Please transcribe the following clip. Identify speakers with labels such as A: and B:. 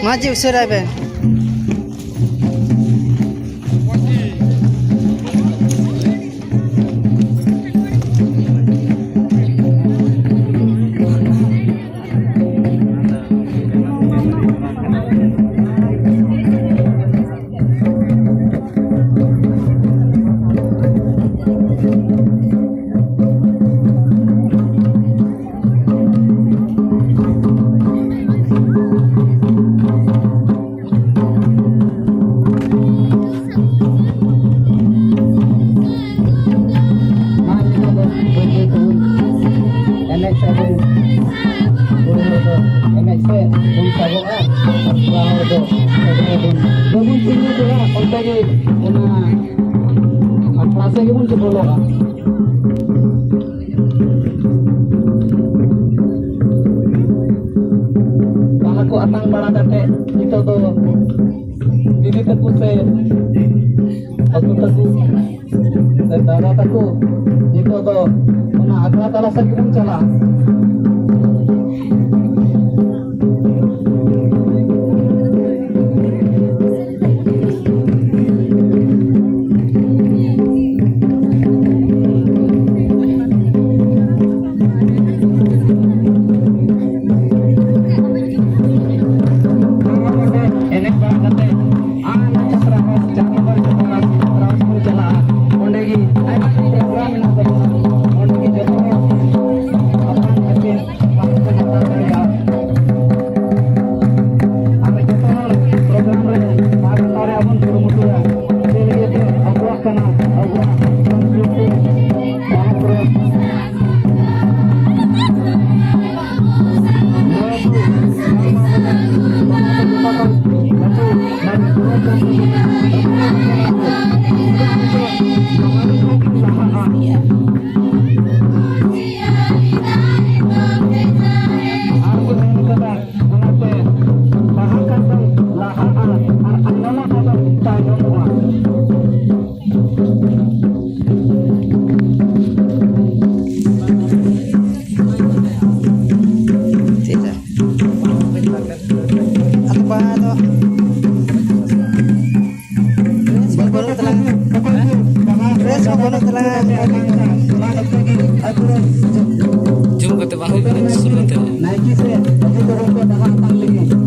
A: Maju usir Ben.
B: Aku atang baradate itu tuh ini teku saya aku teku saya teku itu tuh mana agak kalah sakit cala
A: Jum ke tebang suruh
B: naik sih, tapi turun ke dalam tangki.